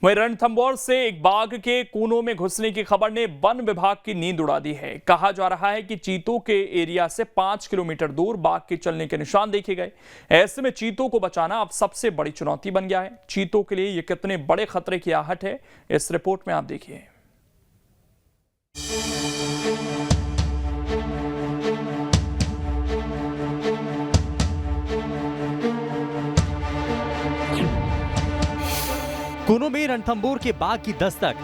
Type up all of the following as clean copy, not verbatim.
वहीं रणथंभौर से एक बाघ के कूनों में घुसने की खबर ने वन विभाग की नींद उड़ा दी है। कहा जा रहा है कि चीतों के एरिया से 5 किलोमीटर दूर बाघ के चलने के निशान देखे गए। ऐसे में चीतों को बचाना अब सबसे बड़ी चुनौती बन गया है। चीतों के लिए ये कितने बड़े खतरे की आहट है, इस रिपोर्ट में आप देखिए। कूनों में रणथंभौर के बाघ की दस्तक।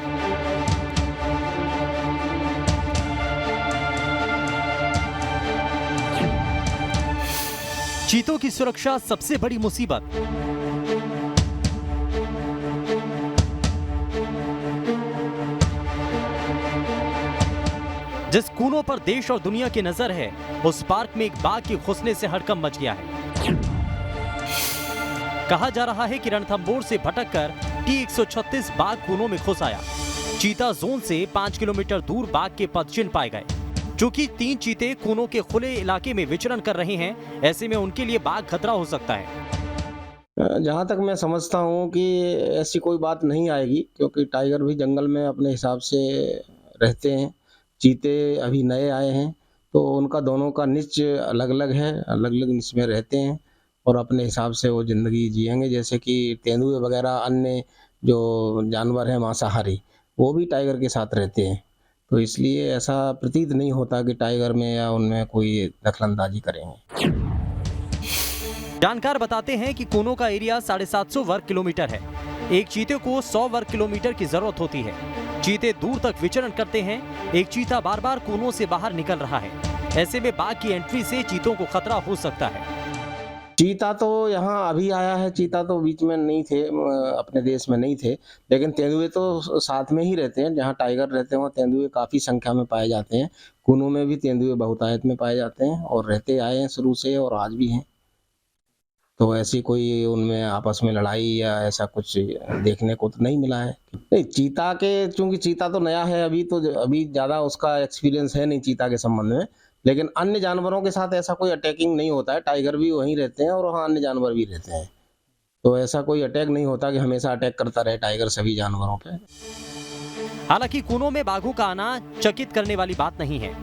चीतों की सुरक्षा सबसे बड़ी मुसीबत। जिस कूनों पर देश और दुनिया की नजर है, उस पार्क में एक बाघ के घुसने से हड़कंप मच गया है। कहा जा रहा है कि रणथंभौर से भटककर T-136 बाघ कूनों में घुस आया। चीता जोन से 5 किलोमीटर दूर बाघ के पदचिन्ह पाए गए। चूंकि 3 चीते कूनों के खुले इलाके में विचरण कर रहे हैं, ऐसे में उनके लिए बाघ खतरा हो सकता है। जहाँ तक मैं समझता हूँ कि ऐसी कोई बात नहीं आएगी, क्योंकि टाइगर भी जंगल में अपने हिसाब से रहते हैं। चीते अभी नए आए हैं, तो उनका दोनों का निच अलग-अलग है, अलग-अलग निच में रहते हैं और अपने हिसाब से वो ज़िंदगी जिएंगे। जैसे कि तेंदुए वगैरह अन्य जो जानवर हैं मांसाहारी, वो भी टाइगर के साथ रहते हैं। तो इसलिए ऐसा प्रतीत नहीं होता कि टाइगर में या उनमें कोई दखलंदाजी करेंगे। जानकार बताते हैं कि कूनों का एरिया 750 वर्ग किलोमीटर है। एक चीते को 100 वर्ग किलोमीटर की जरूरत होती है। चीते दूर तक विचरण करते हैं। एक चीता बार बार कूनों से बाहर निकल रहा है। ऐसे में बाघ की एंट्री से चीतों को खतरा हो सकता है। चीता तो यहाँ अभी आया है, चीता तो बीच में नहीं थे, अपने देश में नहीं थे, लेकिन तेंदुए तो साथ में ही रहते हैं। जहाँ टाइगर रहते हैं वहाँ तेंदुए काफ़ी संख्या में पाए जाते हैं। कूनों में भी तेंदुए बहुतायत में पाए जाते हैं और रहते आए हैं शुरू से और आज भी हैं। तो ऐसी कोई उनमें आपस में लड़ाई या ऐसा कुछ देखने को तो नहीं मिला है। नहीं, चीता के चूँकि चीता तो नया है अभी, तो अभी ज़्यादा उसका एक्सपीरियंस है नहीं चीता के संबंध में। लेकिन अन्य जानवरों के साथ ऐसा कोई अटैकिंग नहीं होता है। टाइगर भी वहीं रहते हैं और वहाँ अन्य जानवर भी रहते हैं। तो ऐसा कोई अटैक नहीं होता कि हमेशा अटैक करता रहे टाइगर सभी जानवरों पे। हालांकि कूनों में बाघों का आना चकित करने वाली बात नहीं है,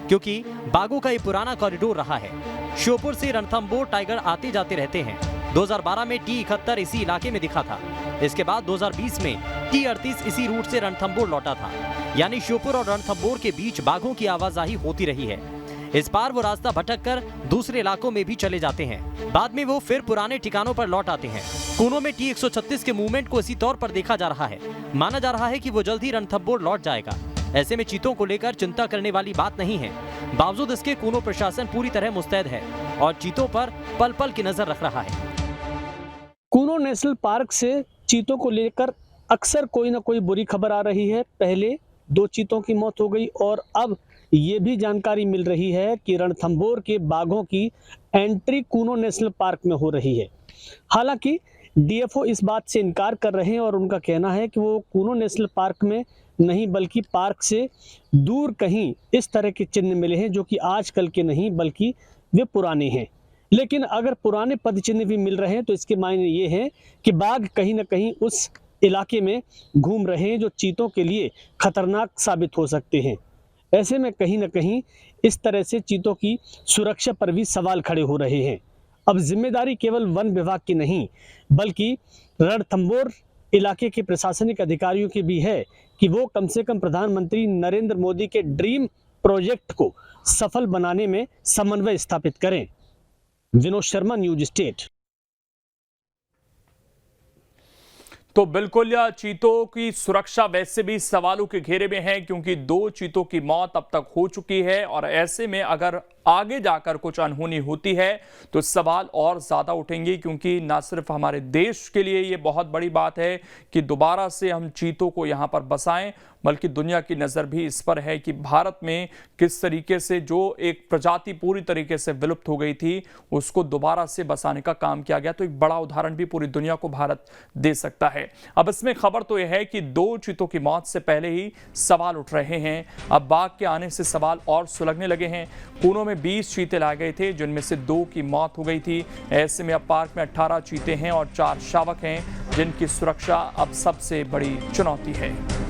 क्योंकि बाघों का ये पुराना कॉरिडोर रहा है। श्योपुर से रणथंभौर टाइगर आते जाते रहते हैं। 2012 में T-71 इसी इलाके में दिखा था। इसके बाद 2020 में T-38 इसी रूट से रणथंभौर लौटा था। यानी श्योपुर और रणथंभौर के बीच बाघों की आवाजाही होती रही है। इस बार वो रास्ता भटककर दूसरे इलाकों में भी चले जाते हैं। बाद में वो फिर पुराने ठिकानों पर लौट आते हैं। कूनों में T-136 के मूवमेंट को इसी तौर पर देखा जा रहा है। माना जा रहा है कि वो जल्द ही रणथंभौर लौट जाएगा। ऐसे में चीतों को लेकर चिंता करने वाली बात नहीं है। बावजूद इसके कूनों प्रशासन पूरी तरह मुस्तैद है और चीतों पर पल पल की नजर रख रहा है। कूनों नेशनल पार्क से चीतों को लेकर अक्सर कोई ना कोई बुरी खबर आ रही है। पहले 2 चीतों की मौत हो गई और अब ये भी जानकारी मिल रही है कि रणथंभौर के बाघों की एंट्री कूनों नेशनल पार्क में हो रही है। हालांकि डीएफओ इस बात से इनकार कर रहे हैं और उनका कहना है कि वो कूनों नेशनल पार्क में नहीं बल्कि पार्क से दूर कहीं इस तरह के चिन्ह मिले हैं जो कि आजकल के नहीं बल्कि वे पुराने हैं। लेकिन अगर पुराने पद चिन्ह भी मिल रहे हैं तो इसके मायने ये हैं कि बाघ कहीं ना कहीं उस इलाके में घूम रहे हैं जो चीतों के लिए खतरनाक साबित हो सकते हैं। ऐसे में कहीं ना कहीं इस तरह से चीतों की सुरक्षा पर भी सवाल खड़े हो रहे हैं। अब जिम्मेदारी केवल वन विभाग की नहीं बल्कि रणथंभौर इलाके के प्रशासनिक अधिकारियों की भी है कि वो कम से कम प्रधानमंत्री नरेंद्र मोदी के ड्रीम प्रोजेक्ट को सफल बनाने में समन्वय स्थापित करें। Vinod Sharma, news state. तो बिल्कुल यह चीतों की सुरक्षा वैसे भी सवालों के घेरे में है, क्योंकि 2 चीतों की मौत अब तक हो चुकी है और ऐसे में अगर आगे जाकर कुछ अनहोनी होती है तो सवाल और ज़्यादा उठेंगे, क्योंकि ना सिर्फ हमारे देश के लिए ये बहुत बड़ी बात है कि दोबारा से हम चीतों को यहाँ पर बसाएं, बल्कि दुनिया की नज़र भी इस पर है कि भारत में किस तरीके से जो एक प्रजाति पूरी तरीके से विलुप्त हो गई थी उसको दोबारा से बसाने का काम किया गया। तो एक बड़ा उदाहरण भी पूरी दुनिया को भारत दे सकता है। अब इसमें खबर तो यह है कि 2 चीतों की मौत से पहले ही सवाल उठ रहे हैं। अब बाघ के आने से सवाल और सुलगने लगे हैं। कूनों में 20 चीते लाए गए थे, जिनमें से 2 की मौत हो गई थी। ऐसे में अब पार्क में 18 चीते हैं और 4 शावक हैं। जिनकी सुरक्षा अब सबसे बड़ी चुनौती है।